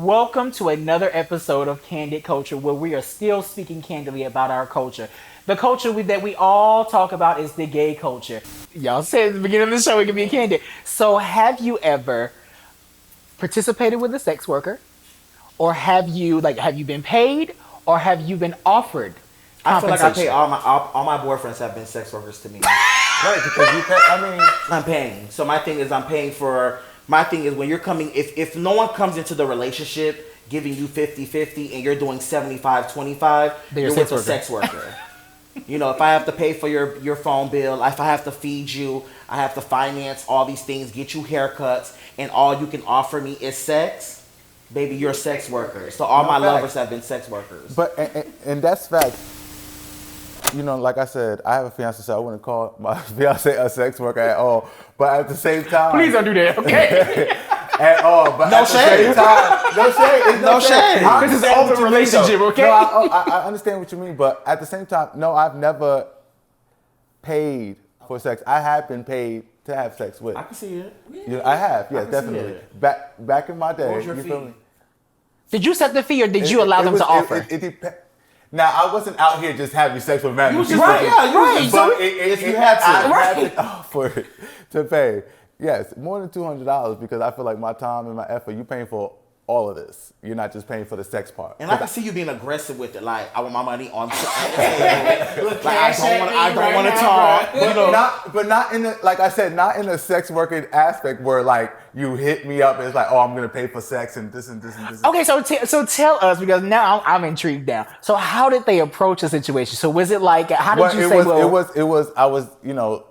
Welcome to another episode of Candid Culture, where we are still speaking candidly about our culture. The culture that we all talk about is the gay culture. Y'all said at the beginning of the show we can be candid. So have you ever participated with a sex worker? Or have you been paid? Or have you been offered I feel like I pay compensation? all my boyfriends have been sex workers to me. Right, because you pay, I'm paying. So my thing is I'm paying for, my thing is when you're coming, if no one comes into the relationship giving you 50-50 and you're doing 75-25, you're with a sex worker. You know, if I have to pay for your phone bill, if I have to feed you, I have to finance all these things, get you haircuts, and all you can offer me is sex, baby, you're a sex worker. So all my lovers have been sex workers. But and that's fact. You know, like I said, I have a fiance, so I wouldn't call my fiance a sex worker at all. But at the same time, Please don't do that, okay? at all. But No at shade. the same time, no shade. It's No shade. I This is understand open what you mean, relationship, though. okay? No, I understand what you mean, but at the same time, no, I've never paid for sex. I have been paid to have sex with. I can see it. Yeah, I have, yes, can see definitely. it. Back in my day, What was your you feel fee? me? Did you set the fee or did you allow them to offer? Now, I wasn't out here just having sex with men. You was just right. But If you had to. I had to offer it to pay. Yes, more than $200 because I feel like my time and my effort, you paying for all of this. You're not just paying for the sex part. And I can see you being aggressive with it. Like, I want my money on the table. Like, I don't want to talk. But not in the, like I said, not in a sex working aspect where like you hit me up and it's like, oh, I'm gonna pay for sex and this and this and this. Okay, so tell us, because now I'm intrigued now. So how did they approach the situation? So was it like, how did you say, I was, you know,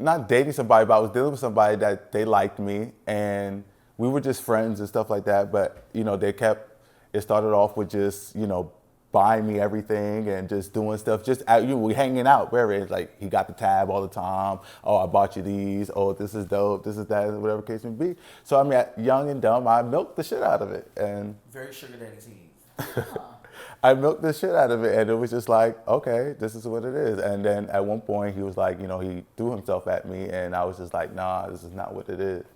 not dating somebody, but I was dealing with somebody that they liked me and we were just friends and stuff like that. But, you know, it started off with just, you know, buying me everything and just doing stuff, we hanging out, wherever it's like, he got the tab all the time. Oh, I bought you these. Oh, this is dope. This is that, whatever case may be. So, I mean, young and dumb, I milked the shit out of it. And Very sugar daddy's heat. I milked the shit out of it, and it was just like, okay, this is what it is. And then at one point, he was like, you know, he threw himself at me, and I was just like, nah, this is not what it is.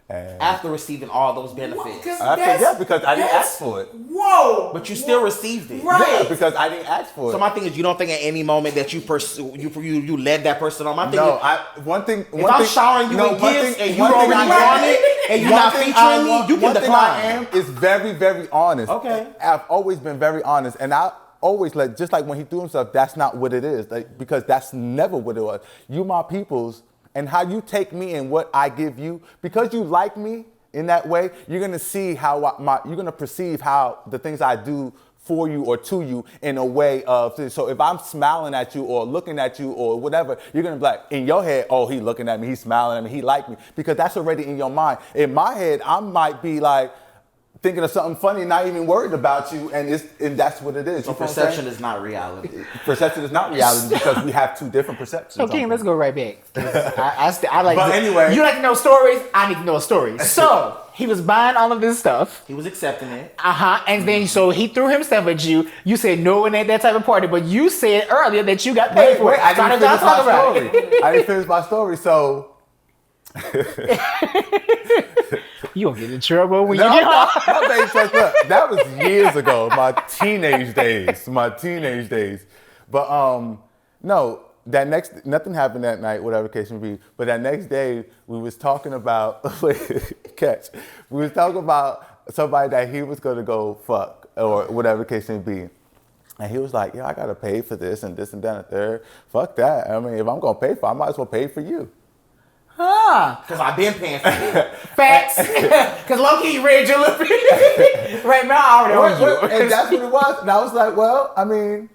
And After receiving all those benefits. because I didn't ask for it. Whoa! But you still received it. Yeah, because I didn't ask for it. So my thing is, you don't think at any moment that you led that person on. My thing No, is, if I'm showering you with gifts and you already on it and you're not featuring me, you can decline. I am is very, very honest. Okay. I've always been very honest, and I always just like when he threw himself, that's not what it is, because that's never what it was. You my peoples, and how you take me and what I give you, because you like me in that way, you're gonna see how you're gonna perceive how the things I do for you or to you in a way of, so if I'm smiling at you or looking at you or whatever, you're gonna be like, in your head, oh, he looking at me, he's smiling at me, he like me, because that's already in your mind. In my head, I might be like, thinking of something funny, not even worried about you, and that's what it is. So perception is not reality. Perception is not reality because we have two different perceptions. So Kyng, let's go right back. I like. But anyway, you like to know stories. I need to know stories. So he was buying all of this stuff. He was accepting it. And then so he threw himself at you. You said no, it ain't that type of party. But you said earlier that you got paid for it. I didn't finish my about story. it. I didn't finish my story, so. You gonna get in trouble when No, you get home. no, baby, look, that was years ago, my teenage days. But no, nothing happened that night, whatever case may be. But that next day, we was talking about we was talking about somebody that he was gonna go fuck or whatever case may be. And he was like, yeah, I gotta pay for this and that and the third. Fuck that. I mean, if I'm gonna pay for it, I might as well pay for you. Because I've been paying for it. Facts. Because low-key you read your little bit. Right now, I already owe you. And that's what it was. And I was like, well, I mean,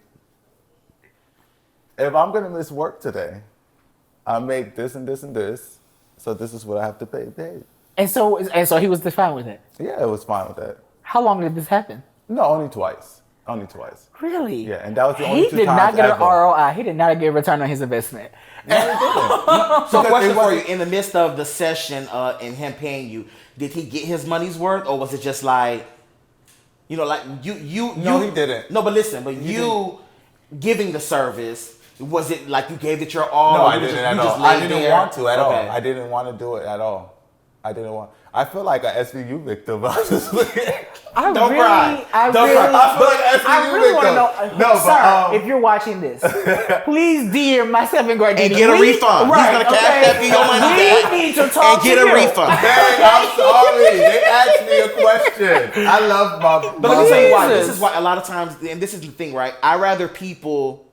if I'm going to miss work today, I make this and this and this. So this is what I have to pay. And so he was fine with it. Yeah, it was fine with that. How long did this happen? No, only twice. Really? Yeah, and that was the only two times He did not get an ever. ROI. He did not get a return on his investment. No, he didn't. So question for you, in the midst of the session and him paying you, did he get his money's worth, or was it just like, you know, like you? No, he didn't. No, but listen, you giving the service, was it like you gave it your all? No, or I you didn't just, at you all. just laid I didn't there? want to at all. Okay. I didn't want to do it at all. I didn't want. I feel like an SVU victim, honestly. I Don't cry. I Don't really, cry. I feel like an SVU I really want to victim. know, No, sir, but, if you're watching this, please DM myself and Guardini. And get a refund. Right, He's gonna cash that for your money back. We need to talk And get to a you. refund. Dang, I'm sorry. They asked me a question. I love my. But let me tell you why. Jesus. This is why a lot of times, and this is the thing, right? I rather people.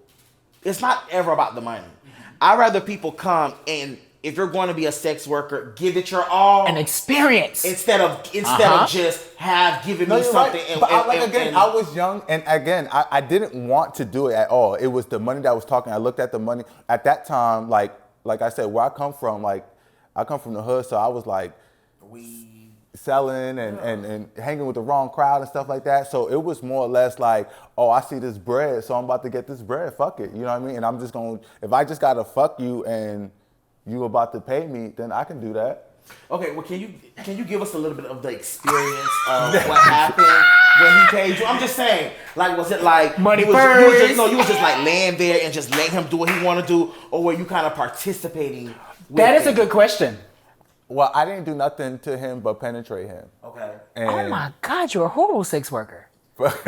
It's not ever about the money. I rather people come and if you're going to be a sex worker, give it your all. An experience. Instead of just giving me you're something. right. And, But and I was young, and again, I didn't want to do it at all. It was the money that was talking. I looked at the money at that time, like I said, where I come from, like I come from the hood, so I was like, selling and hanging with the wrong crowd and stuff like that. So it was more or less like, oh, I see this bread, so I'm about to get this bread. Fuck it, you know what I mean? And I'm just going, if I just gotta fuck you and you about to pay me, then I can do that. Okay, well, can you give us a little bit of the experience of what happened when he paid you? I'm just saying, like, was it like money you was first? you was just like laying there and just letting him do what he want to do, or were you kind of participating? That is a good question. Well, I didn't do nothing to him but penetrate him. Okay. And, Oh my God, you're a horrible sex worker. but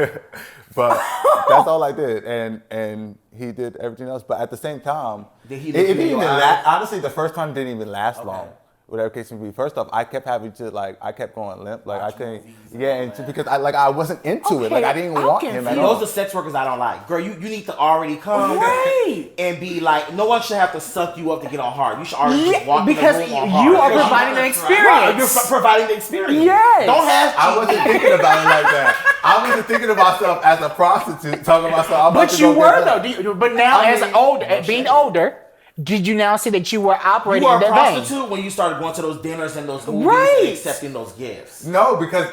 that's all I did, and he did everything else. But at the same time, Did he it look didn't in your even eyes? last. Honestly, the first time didn't even last Okay. long. Whatever case may be. First off, I kept having to I kept going limp. Like I couldn't. movies Yeah, and because I wasn't into it. Like I didn't I'm want him at confused. all. Those are sex workers I don't like. Girl, you need to already come Right. and be like, no one should have to suck you up to get on hard. You should already just walk because in the room on hard. you are Because providing an Right, experience. you're providing the experience. Yes. Don't have I wasn't thinking about it like that. I wasn't thinking of myself as a prostitute, talking about myself. I'm about But to you go were get though. But now, I as mean, older, being older, did you now see that you were operating You are in a that vein? prostitute when you started going to those dinners and those movies Right. and accepting those gifts. No, because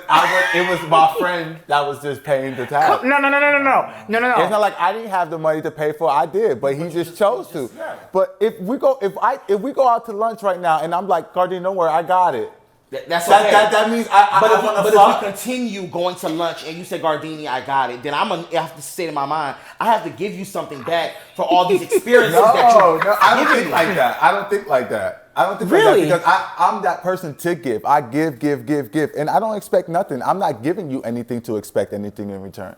it was my friend that was just paying the tab. No. It's not like I didn't have the money to pay for it. I did, but he just chose to. But if we go out to lunch right now and I'm like, Guardini, don't worry, I got it. That's okay. That means I want to But fuck. if we continue going to lunch and you say, Guardini, I got it, then I'm going to have to say in my mind, I have to give you something back for all these experiences that you're I don't giving think me. like that. I don't think like that. Really? Because I'm that person to give. I give, and I don't expect nothing. I'm not giving you anything to expect anything in return.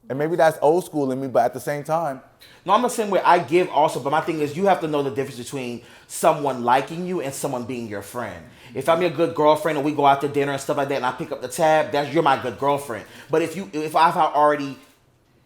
And maybe that's old school in me, but at the same time, No, I'm the same way. I give also, but my thing is you have to know the difference between someone liking you and someone being your friend. If I'm your good girlfriend and we go out to dinner and stuff like that and I pick up the tab, you're my good girlfriend. But if I've already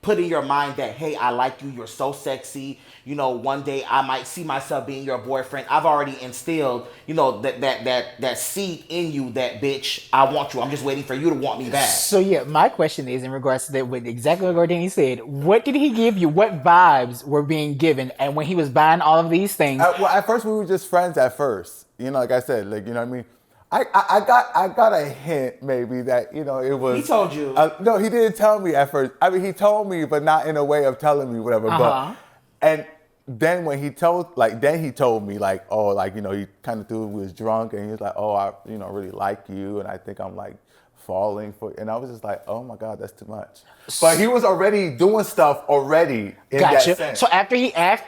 put in your mind that, hey, I like you, you're so sexy, one day I might see myself being your boyfriend, I've already instilled, that seed in you that, bitch, I want you. I'm just waiting for you to want me back. So yeah, my question is in regards to that, with exactly what Guardini said. What did he give you? What vibes were being given? And when he was buying all of these things, well, at first we were just friends. At first, like I said, you know what I mean. I got a hint maybe that it was. He told you. No, he didn't tell me at first. I mean, he told me, but not in a way of telling me whatever. Uh-huh. And then when he told me like, oh, like he kind of threw. We was drunk, and he was like, oh, I really like you, and I think I'm like falling for. And I was just like, oh my God, that's too much. But he was already doing stuff already in that gotcha. sense. So after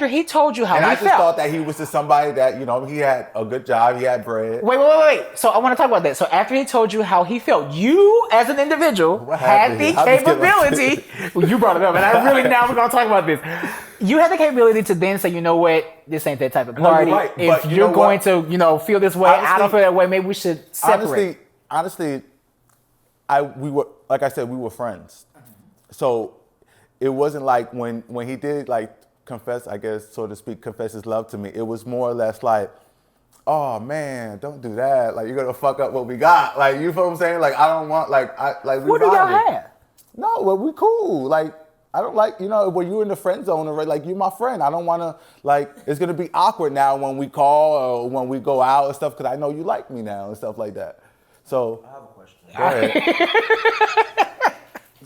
he told you how And he I just felt. thought that he was just somebody that, he had a good job, he had bread. Wait. So I want to talk about that. So after he told you how he felt, you as an individual What had happened the here? I'll just get capability. Well, you brought it up, and I really now we're gonna talk about this. You had the capability to then say, you know what, this ain't that type of party. you're right, If but you you're know going what? to feel this way, I don't Honestly- feel that way. Maybe we should separate. Honestly, we were, like I said, we were friends. So it wasn't like when he did like confess, I guess, so to speak, confess his love to me, it was more or less like, oh man, don't do that. Like, you're gonna fuck up what we got. Like, you feel what I'm saying? Like, I don't want, we What do y'all vibing. have? No, well, we cool. Like, I don't like, when you're in the friend zone already, like, you're my friend. I don't want to, it's going to be awkward now when we call or when we go out and stuff, because I know you like me now and stuff like that. So, I have a question.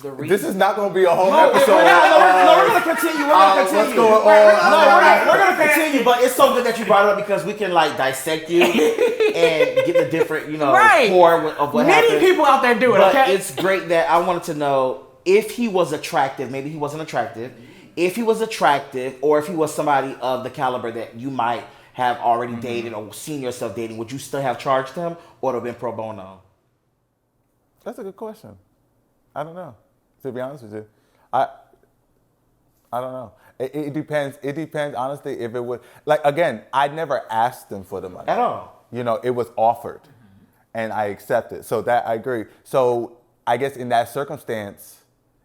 go ahead. This is not going to be a whole No, episode. we're going to continue. What's going on? We're going to continue, but it's so good that you brought it up because we can dissect you and get the different, Right. core of what Many happened. people out there do it, But okay? it's great that I wanted to know if he was attractive. Maybe he wasn't attractive. If he was attractive, or if he was somebody of the caliber that you might have already dated or seen yourself dating, would you still have charged them, or would it have been pro bono? That's a good question. I don't know. To be honest with you, I don't know. It depends. It depends, honestly, if it would, like, again, I never asked them for the money. At all. You know, it was offered, and I accepted. So that, I agree. So I guess in that circumstance,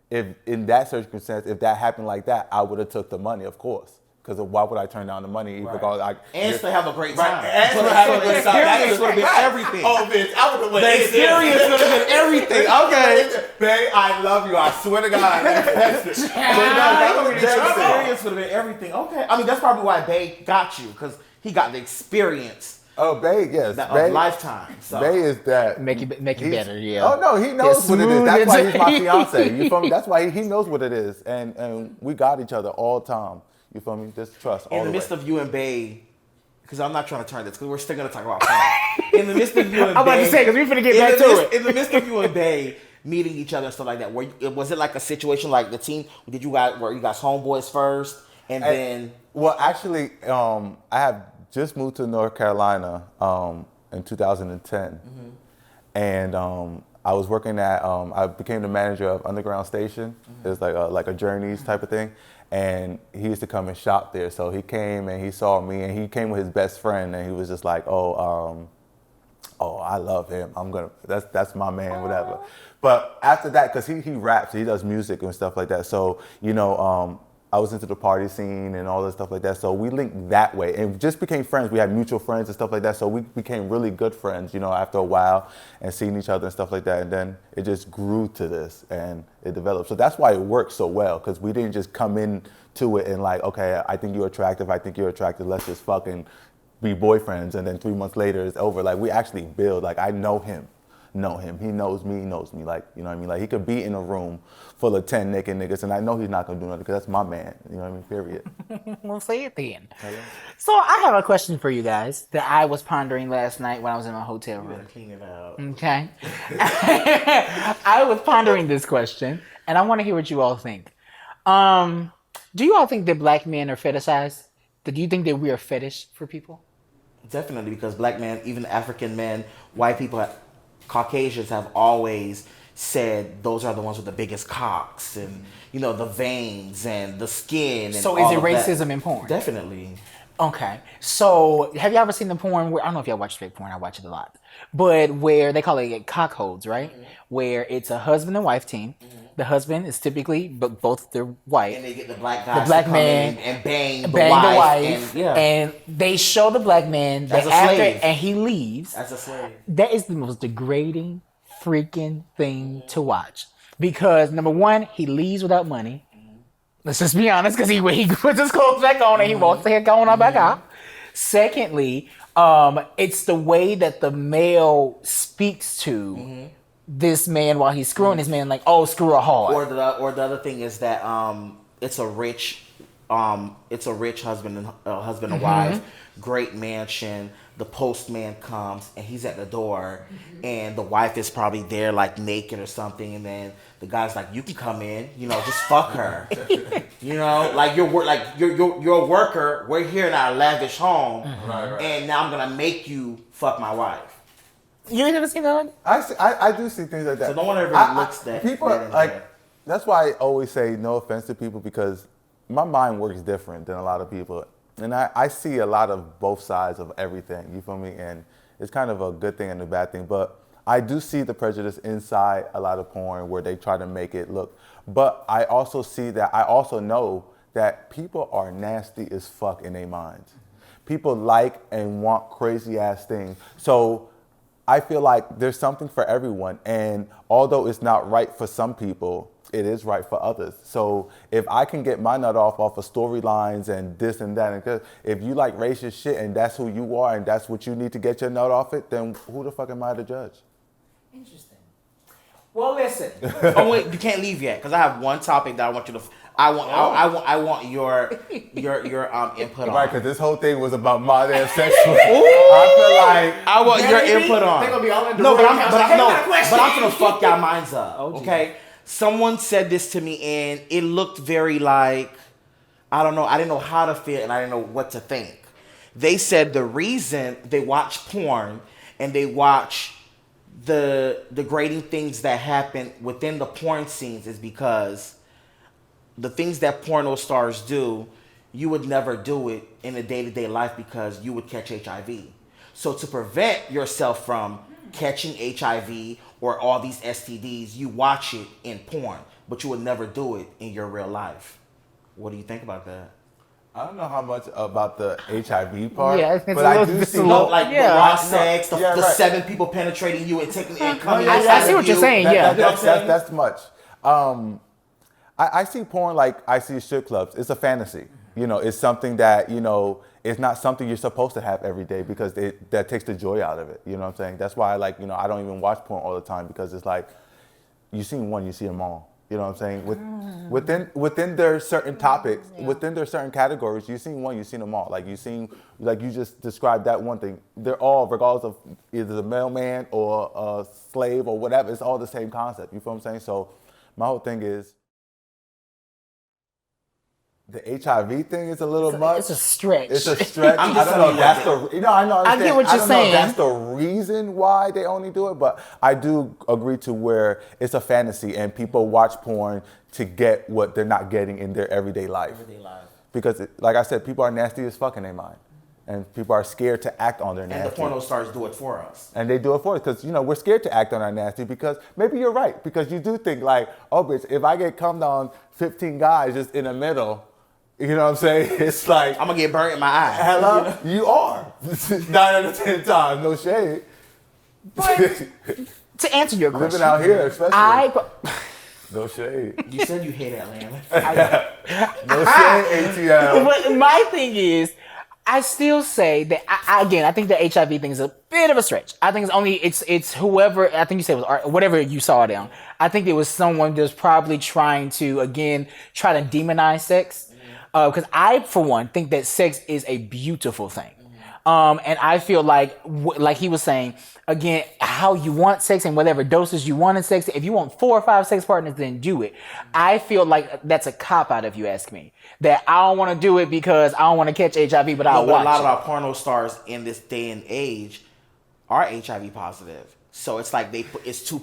if that happened like that, I would have took the money, of course. Because why would I turn down the money? Right. And still have a great time. And still have a great time. The experience would have been everything. Oh, bitch, I would have went. The experience would have been everything. Okay. Babe, I love you. I swear to God. The experience would have been everything. Okay. I mean, that's probably why Bay got you, because he got the experience. Oh, Bay, yes. Of lifetime. So. Bay is that. Make it better, yeah. Oh, no, he knows what it is. That's why he's my fiance. You feel me? That's why he knows what it is. And we got each other all the time. You feel me? Just trust. In the midst of you and Bay, because I'm not trying to turn this, because we're still going to talk about fun. In the midst of you and Bay. I'm about to say, because we're going to get back to it. In the midst of you and Bay meeting each other and stuff like that, was it like a situation like the team, were you guys homeboys first, and then? Well, actually, I have just moved to North Carolina in 2010. And I was working at, I became the manager of Underground Station. It was like a Journeys type of thing. And he used to come and shop there. So he came and he saw me, and he came with his best friend, and he was just like, oh, I love him. That's my man, whatever. But after that, because he raps, he does music and stuff like that. So, you know, I was into the party scene and all that stuff like that. So we linked that way and just became friends. We had mutual friends and stuff like that. So we became really good friends, you know, after a while, and seeing each other and stuff like that. And then it just grew to this and it developed. So that's why it worked so well, because we didn't just come into it and like, okay, I think you're attractive, let's just fucking be boyfriends. And then 3 months later it's over. Like, we actually build, like, I know him. He knows me, like, you know what I mean? Like, he could be in a room full of 10 naked niggas, and I know he's not gonna do nothing, because that's my man, you know what I mean, period. We'll say it then. So I have a question for you guys that I was pondering last night when I was in my hotel room. Clean it out. Okay. I was pondering this question, and I want to hear what you all think. Do you all think that black men are fetishized? Do you think that we are fetish for people? Definitely, because black men, even African men, white people, Caucasians have always said those are the ones with the biggest cocks and, you know, the veins and the skin. And so is it racism in porn? Definitely. Okay. So have you ever seen the porn where, I don't know if y'all watch fake porn, I watch it a lot, but where they call it cockholds, right? Mm-hmm. Where it's a husband and wife team. Mm-hmm. The husband is typically, but both they're white. And they get the black guy, the black man, and bang the wife. And, and they show the black man as a slave. And he leaves. As a slave. That is the most degrading freaking thing to watch. Because number one, he leaves without money. Let's just be honest, because he puts his clothes back on and he walks the heck on back out. Secondly, it's the way that the male speaks to this man while he's screwing his man, like, oh, screw her hard. Or the other thing is that it's a rich husband and wife, great mansion. The postman comes and he's at the door, and the wife is probably there like naked or something, and then the guy's like, "You can come in, you know, just fuck her, you know, like you're a worker. We're here in our lavish home, and now I'm gonna make you fuck my wife." You ain't never seen that? I do see things like that. So no one ever really looks that. People like that's why I always say no offense to people, because my mind works different than a lot of people. And I see a lot of both sides of everything, you feel me? And it's kind of a good thing and a bad thing. But I do see the prejudice inside a lot of porn where they try to make it look. But I also know that people are nasty as fuck in their minds. People like and want crazy ass things. So I feel like there's something for everyone. And although it's not right for some people, it is right for others. So if I can get my nut off of storylines and this and that, and if you like racist shit and that's who you are and that's what you need to get your nut off it, then who the fuck am I to judge? Interesting. Well, listen. Oh wait, you can't leave yet, because I have one topic that I want you to. I want your input on. Right, because this whole thing was about my damn sex. I feel like I want your input on. They're gonna be all in the but I'm gonna fuck y'all minds up. Oh, okay. Someone said this to me, and it looked very like, I don't know. I didn't know how to feel, and I didn't know what to think. They said the reason they watch porn and they watch the degrading things that happen within the porn scenes is because the things that porno stars do, you would never do it in a day-to-day life because you would catch HIV. So to prevent yourself from catching HIV or all these STDs, you watch it in porn, but you would never do it in your real life. What do you think about that? I don't know how much about the HIV part. Yeah, it's but a I little, do it's see a little, Like yeah. the raw sex, the right. 7 people penetrating you and taking and coming I inside see of what you're you. saying. Yeah. That's much. I see porn like I see strip clubs. It's a fantasy. You know, it's something that, you know, it's not something you're supposed to have every day because that takes the joy out of it. You know what I'm saying? That's why, like, you know, I don't even watch porn all the time because it's like, you see one, you see them all. You know what I'm saying? Within their certain topics, within their certain categories, you seen one, you seen them all. Like you just described that one thing. They're all, regardless of either the mailman or a slave or whatever, it's all the same concept. You feel what I'm saying? So my whole thing is, the HIV thing is a little much. It's a stretch. It's a stretch. I'm I don't know if that's the. You know, I know. I get what you're I don't saying. know if that's the reason why they only do it, but I do agree to where it's a fantasy and people watch porn to get what they're not getting in their everyday life. Because, like I said, people are nasty as fuck in their mind, and people are scared to act on their nasty. And the porno stars do it for us. And they do it for us because, you know, we're scared to act on our nasty because maybe you're right. Because you do think like, oh, bitch, if I get cummed on 15 guys just in the middle, you know what I'm saying? It's like, I'm gonna get burnt in my eye. hello? You are. 9 out of 10 times, no shade. But to answer your question, Living out here, especially. No shade. You said you hate Atlanta. No shade, ATL. But my thing is, I still say that I think the HIV thing is a bit of a stretch. I think it's whoever, I think you said it was art, whatever you saw it on. I think it was someone that's probably trying to try to demonize sex. Because I, for one, think that sex is a beautiful thing. And I feel like he was saying, again, how you want sex and whatever doses you want in sex. If you want 4 or 5 sex partners, then do it. I feel like that's a cop-out if you ask me. That I don't want to do it because I don't want to catch HIV, but I'll watch a lot it. of our porno stars in this day and age are HIV positive. So it's like it's two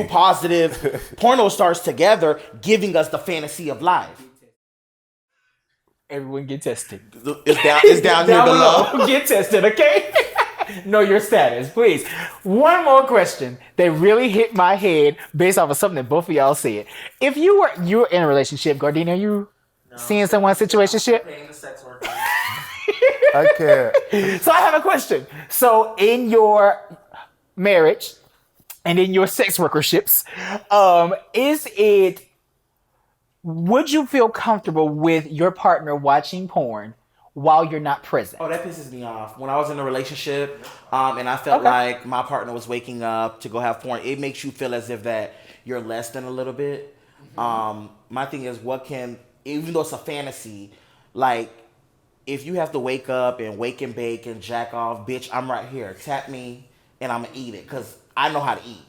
positive porno stars together giving us the fantasy of life. Everyone get tested. It's down here below. Get tested, okay? Know your status, please. One more question that really hit my head based off of something that both of y'all said. If you're in a relationship, Guardini, are you seeing someone's situationship? Paying the sex worker. I can't. So I have a question. So in your marriage and in your sex workerships, would you feel comfortable with your partner watching porn while you're not present? Oh, that pisses me off. When I was in a relationship, and I felt like my partner was waking up to go have porn, it makes you feel as if that you're less than a little bit. My thing is, even though it's a fantasy, like, if you have to wake up and wake and bake and jack off, bitch, I'm right here. Tap me and I'm gonna eat it because I know how to eat.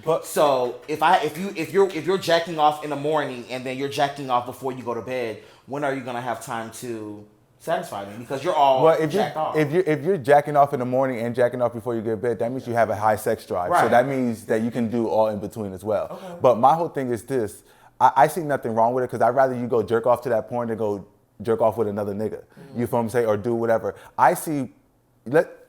But so if you're jacking off in the morning and then you're jacking off before you go to bed, when are you gonna have time to satisfy me? Because you're all jacked off. If you're jacking off in the morning and jacking off before you get to bed, that means you have a high sex drive. Right. So that means that you can do all in between as well. Okay. But my whole thing is this: I see nothing wrong with it because I'd rather you go jerk off to that porn than go jerk off with another nigga. Mm-hmm. You feel what I'm saying? Or do whatever.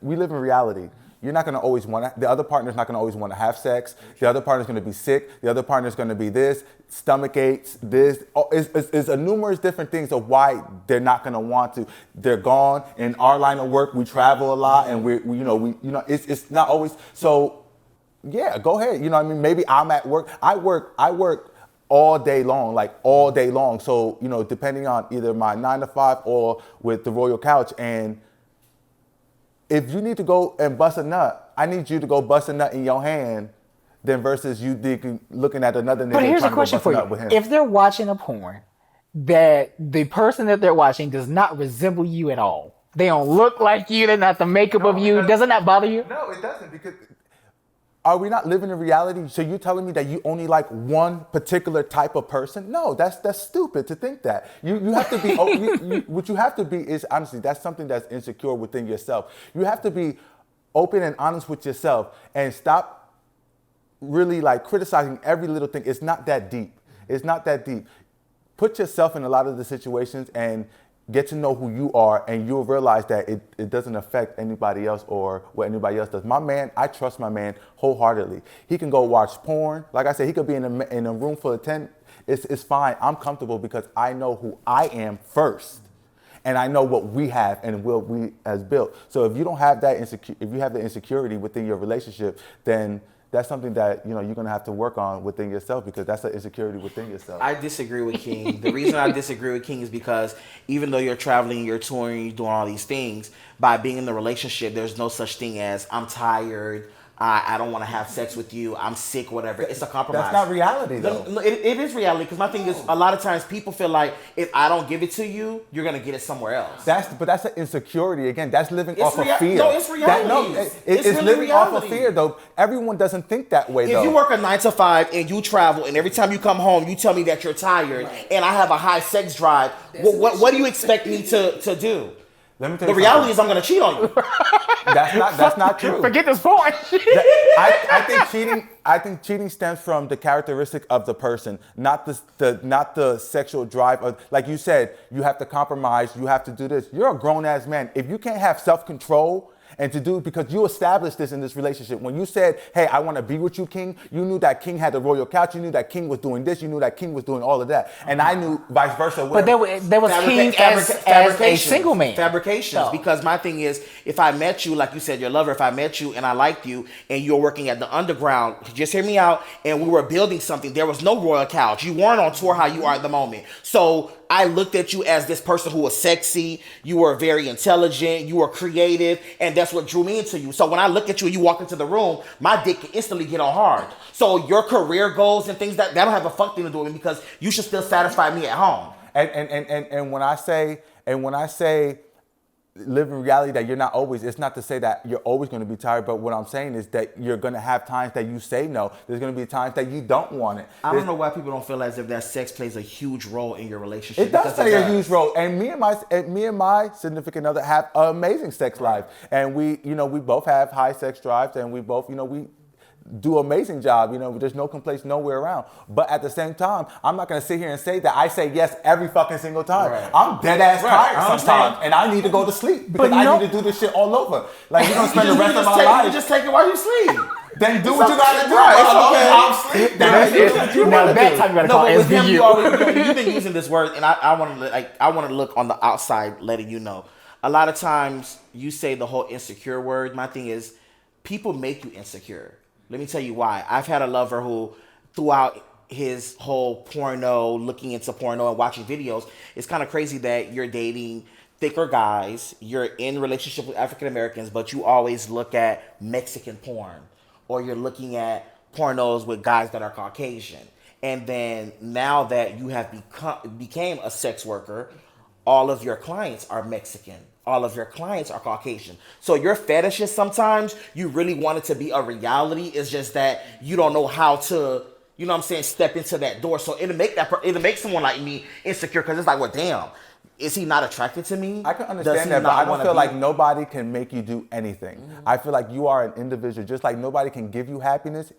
We live in reality. You're not going to always the other partner's not going to always want to have sex. The other partner's going to be sick. The other partner's going to be this, stomach aches, this. It's a numerous different things of why they're not going to want to. They're gone. In our line of work, we travel a lot and it's not always. So yeah, go ahead. You know what I mean? Maybe I'm at work. I work all day long. So, you know, depending on either my 9 to 5 or with the Royal Couch, and if you need to go and bust a nut, I need you to go bust a nut in your hand than versus you looking at another nigga. But here's a trying to question go bust for a nut with him. you. If they're watching a porn that the person that they're watching does not resemble you at all, they don't look like you, they're not the makeup of you, doesn't that bother you? No, it doesn't, because Are we not living in reality? So you're telling me that you only like one particular type of person? No, that's stupid to think that. You have to be, what you have to be is, honestly, that's something that's insecure within yourself. You have to be open and honest with yourself and stop really like criticizing every little thing. It's not that deep. It's not that deep. Put yourself in a lot of the situations and get to know who you are, and you'll realize that it doesn't affect anybody else or what anybody else does. My man, I trust my man wholeheartedly. He can go watch porn. Like I said, he could be in a room full of 10. It's fine. I'm comfortable because I know who I am first. And I know what we have and what we has built. So if you don't have that if you have the insecurity within your relationship, then that's something that you're gonna have to work on within yourself, because that's an insecurity within yourself. I disagree with Kyng. The reason I disagree with Kyng is because even though you're traveling, you're touring, you're doing all these things, by being in the relationship, there's no such thing as I'm tired, I don't want to have sex with you, I'm sick, whatever. It's a compromise. That's not reality, though. It is reality, because my thing is, a lot of times people feel like if I don't give it to you, you're going to get it somewhere else. But that's an insecurity. Again, that's living off of fear. No, it's reality. It's really living reality. off of fear, though. Everyone doesn't think that way, though. If you work a 9 to 5 and you travel, and every time you come home, you tell me that you're tired, and I have a high sex drive, what do you expect me to do? Let me tell you the reality is I'm going to cheat on you. That's not true. Forget this point. I think cheating stems from the characteristic of the person, not the sexual drive. Like you said, you have to compromise. You have to do this. You're a grown ass man. If you can't have self-control and to do, because you established this in this relationship. When you said, hey, I want to be with you, Kyng, you knew that Kyng had the royal couch. You knew that Kyng was doing this. You knew that Kyng was doing all of that. And I knew vice versa. But there was Kyng as a single man. Fabrications. Because my thing is, if I met you, like you said, your lover, if I met you and I liked you and you're working at the underground, just hear me out, and we were building something, there was no royal couch. You weren't on tour how you are at the moment. So I looked at you as this person who was sexy, you were very intelligent, you were creative, and that's what drew me into you. So when I look at you and you walk into the room, my dick can instantly get on hard. So your career goals and things, that don't have a fuck thing to do with me, because you should still satisfy me at home. And when I say live in reality, that you're not always, it's not to say that you're always going to be tired, but what I'm saying is that you're going to have times that you say no. There's going to be times that you don't want it. I don't know why people don't feel as if that sex plays a huge role in your relationship. It does play a huge role. And me and my significant other have an amazing sex life. And we both have high sex drives, and we both, we do an amazing job. There's no complaints nowhere around. But at the same time, I'm not going to sit here and say that I say yes every fucking single time. Right. I'm dead ass tired sometimes, and I need to go to sleep because I need to do this shit all over. Like, you're going to spend the rest of my life. You just take it while you sleep. Then do what you got to do. It's okay. I'm sleep. Now that time you got to call SVU. You've been using this word, and I want to look on the outside, letting you know. A lot of times you say the whole insecure word. My thing is, people make you insecure. Let me tell you why. I've had a lover who, throughout his whole porno, looking into porno and watching videos, it's kind of crazy that you're dating thicker guys, you're in relationship with African Americans, but you always look at Mexican porn, or you're looking at pornos with guys that are Caucasian. And then now that you have became a sex worker, all of your clients are Mexican. All of your clients are Caucasian. So your fetishes, sometimes you really want it to be a reality. It's just that you don't know how to, step into that door. So it'll make someone like me insecure, because it's like, well, damn, is he not attracted to me? I can understand that, but I don't feel like nobody can make you do anything. Mm-hmm. I feel like you are an individual. Just like nobody can give you happiness,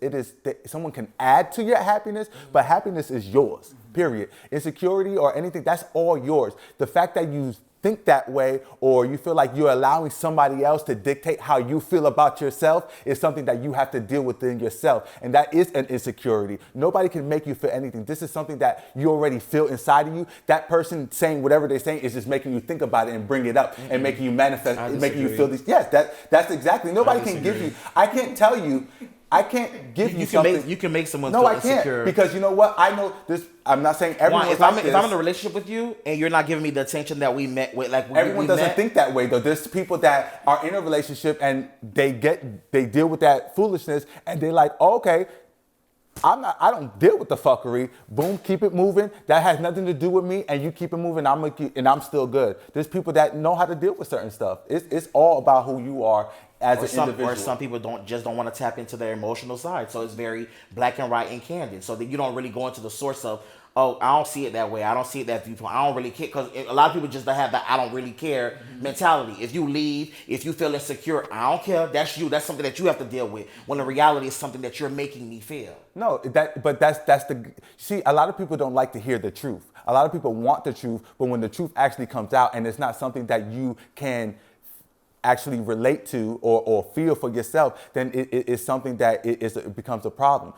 someone can add to your happiness, but happiness is yours, period. Insecurity or anything, that's all yours. The fact that you think that way, or you feel like you're allowing somebody else to dictate how you feel about yourself, is something that you have to deal with in yourself. And that is an insecurity. Nobody can make you feel anything. This is something that you already feel inside of you. That person saying whatever they're saying is just making you think about it and bring it up and making you manifest, making you feel these. Yes, that's exactly. Nobody can give you. I can't tell you. I can't give you something. You can make someone feel insecure. No, I can't. Because you know what? I know this. I'm not saying everyone. If I'm in a relationship with you and you're not giving me the attention that we met with, everyone doesn't think that way though. There's people that are in a relationship and they deal with that foolishness, and they're like, oh, okay, I don't deal with the fuckery. Boom, keep it moving. That has nothing to do with me, and you keep it moving. I'm still good. There's people that know how to deal with certain stuff. It's all about who you are as an individual. Or some people don't want to tap into their emotional side. So it's very black and white and candid. So that you don't really go into the source of, oh, I don't see it that way. I don't see it that viewpoint. I don't really care. Because a lot of people just don't have that I don't really care mentality. If you leave, if you feel insecure, I don't care. That's you. That's something that you have to deal with. When the reality is something that you're making me feel. No, that's the, see, a lot of people don't like to hear the truth. A lot of people want the truth, but when the truth actually comes out and it's not something that you can actually relate to or feel for yourself, then it's something that it becomes a problem.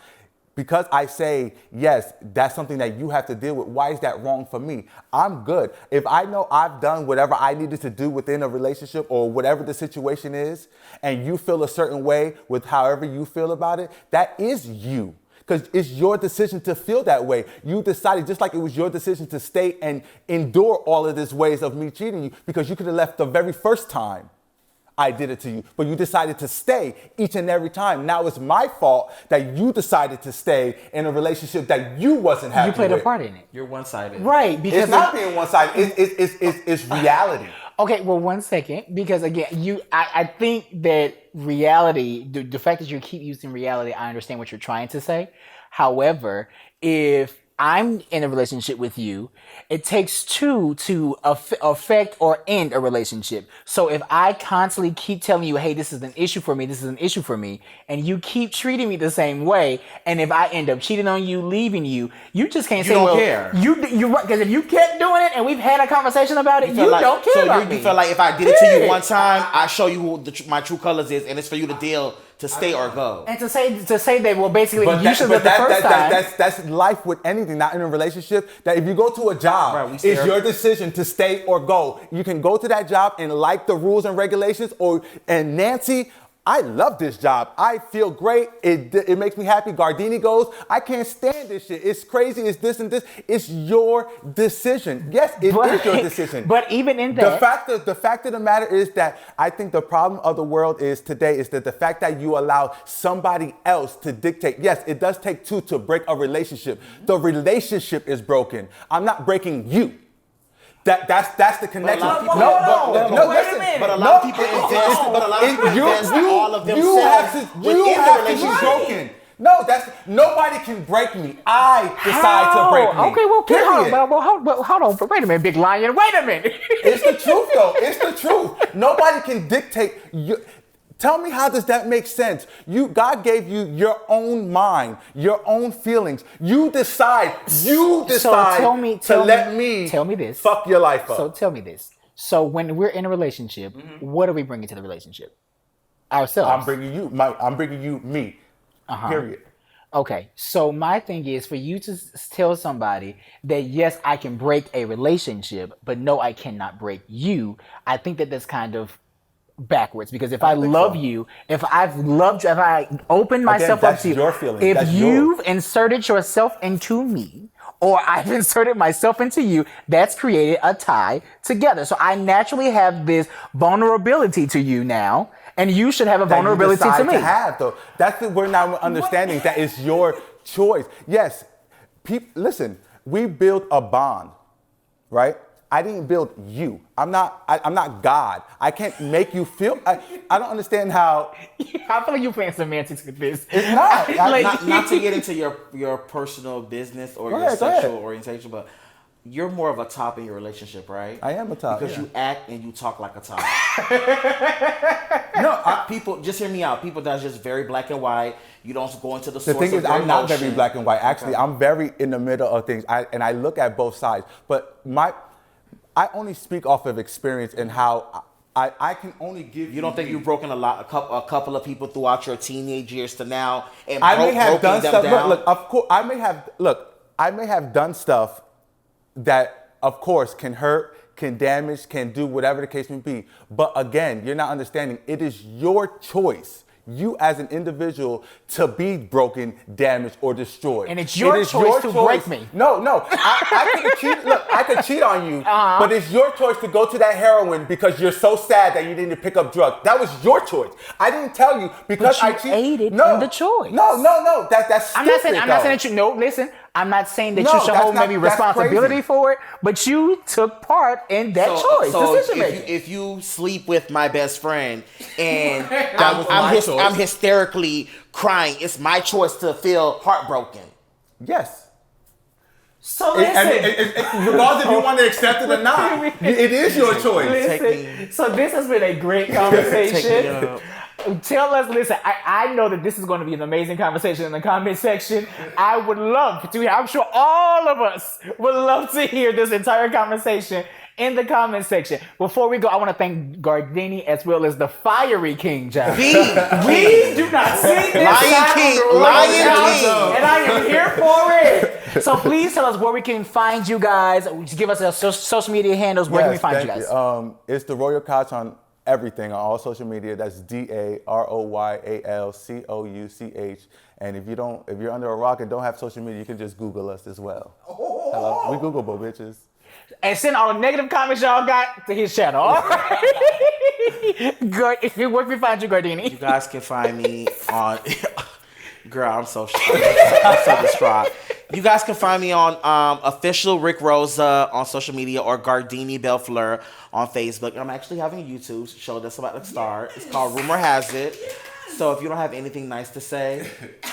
Because I say, yes, that's something that you have to deal with. Why is that wrong for me? I'm good. If I know I've done whatever I needed to do within a relationship or whatever the situation is, and you feel a certain way with however you feel about it, that is you. Because it's your decision to feel that way. You decided, just like it was your decision to stay and endure all of these ways of me cheating you, because you could have left the very first time I did it to you, but you decided to stay each and every time. Now it's my fault that you decided to stay in a relationship that you wasn't happy with. You played a part in it. You're one-sided. Right. Because it's not being one-sided. It's reality. Okay, well, 1 second, because again, I think that reality, the fact that you keep using reality, I understand what you're trying to say. However, if I'm in a relationship with you, it takes two to affect or end a relationship. So if I constantly keep telling you, hey, this is an issue for me, and you keep treating me the same way, and if I end up cheating on you, leaving you, you just can't say, don't well, care. You're right, because if you kept doing it and we've had a conversation about it, you don't care about me. You feel like if I did it to you one time, I show you who my true colors is, and it's for you to deal to stay or go. And to say that, well, basically, you should have the first time. That's life with anything, not in a relationship. That if you go to a job, it's your decision to stay or go. You can go to that job and like the rules and regulations, and Nancy, I love this job. I feel great. It makes me happy. Guardini goes, I can't stand this shit. It's crazy. It's this and this. It's your decision. Yes, it is your decision. But even in that, the fact of the matter is that I think the problem of the world is today is that the fact that you allow somebody else to dictate. Yes, it does take two to break a relationship. The relationship is broken. I'm not breaking you. That's the connection. But a lot of people invest all of themselves within the relationship. Broken. No, nobody can break me. I decide to break me. Okay, well, hold on. Wait a minute, big lion. Wait a minute. It's the truth, though. It's the truth. Nobody can dictate you. Tell me, how does that make sense? God gave you your own mind, your own feelings. You decide to let me tell me this. Fuck your life up. So tell me this. So when we're in a relationship, what are we bringing to the relationship? Ourselves. I'm bringing you me. Period. Okay. So my thing is for you to tell somebody that yes, I can break a relationship, but no, I cannot break you. I think that that's kind of backwards, because if I love you, if I open myself up to you, your feeling. If you've inserted yourself into me, or I've inserted myself into you, that's created a tie together. So I naturally have this vulnerability to you now, and you should have a vulnerability to me. That's what we're now understanding. That is your choice. Yes, listen. We built a bond, right? I didn't build you. I'm not God. I can't make you feel. I don't understand how. I feel like you're playing semantics with this. It's not. Not to get into your personal business or your sexual orientation, but you're more of a top in your relationship, right? I am a top. Because you act and you talk like a top. People, just hear me out. People that's just very black and white. You don't go into the source of thing is, I'm not emotion. very black and white. Actually, I'm very in the middle of things. I look at both sides. But I only speak off of experience and how I can only give. You don't think you've broken a couple of people throughout your teenage years to now, and I may have done stuff. Down? Look, of course, I may have done stuff that, of course, can hurt, can damage, can do whatever the case may be. But again, you're not understanding. It is your choice. You as an individual to be broken, damaged, or destroyed. And it's your choice to break me. No. I could cheat on you, but it's your choice to go to that heroin because you're so sad that you need to pick up drugs. That was your choice. I didn't tell you because but you aided in the choice. No. That's stupid. I'm not saying that you. No, listen. I'm not saying that No, you should that's hold not- maybe that's responsibility crazy. for it, but you took part in that choice, decision making. if you sleep with my best friend and was my choice. I'm hysterically crying, it's my choice to feel heartbroken. Yes. So listen, Regardless if you want to accept it or not, it is your choice. listen. So this has been a great conversation. Take me up. Tell us, listen, I know that this is going to be an amazing conversation in the comment section. I would love to hear, I'm sure all of us would love to hear this entire conversation in the comment section. Before we go, I want to thank Guardini as well as the fiery King John. We do not see this Lion King, and I am here for it. So please tell us where we can find you guys. Just give us our social media handles. Where can we find you guys? It's the Royal Couch on everything, on all social media. That's DAROYALCOUCH. And if you're under a rock and don't have social media, you can just Google us as well. Hello, we Googleable, bitches. And send all the negative comments y'all got to his channel. All right. Good. Where can we find you, Guardini? You guys can find me on. Girl, I'm so distraught. You guys can find me on official Rick Rosa on social media or Guardini Bellefleur on Facebook. I'm actually having a YouTube show that's about to start. It's called Rumor Has It. So if you don't have anything nice to say,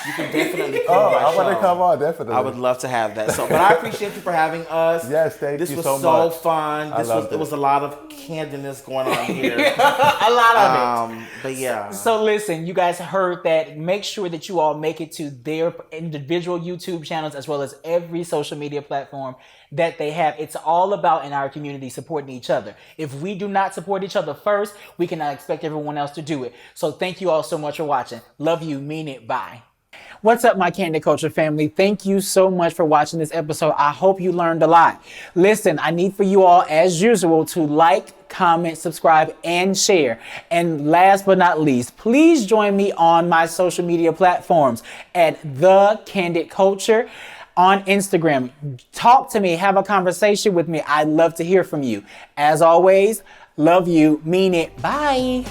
you can definitely come on my I want to show. come on, definitely. I would love to have that. So, but I appreciate you for having us. Yes, thank you so much. This was so fun. It was a lot of candidness going on here. A lot of it. But yeah. So listen, you guys heard that. Make sure that you all make it to their individual YouTube channels as well as every social media platform that they have. It's all about in our community supporting each other. If we do not support each other first, we cannot expect everyone else to do it. So thank you all so much for watching. Love you, mean it, bye. What's up, my Candid Culture family? Thank you so much for watching this episode. I hope you learned a lot. Listen, I need for you all, as usual, to like, comment, subscribe, and share. And last but not least, please join me on my social media platforms at The Candid Culture on Instagram. Talk to me, have a conversation with me. I'd love to hear from you. As always, love you, mean it, bye.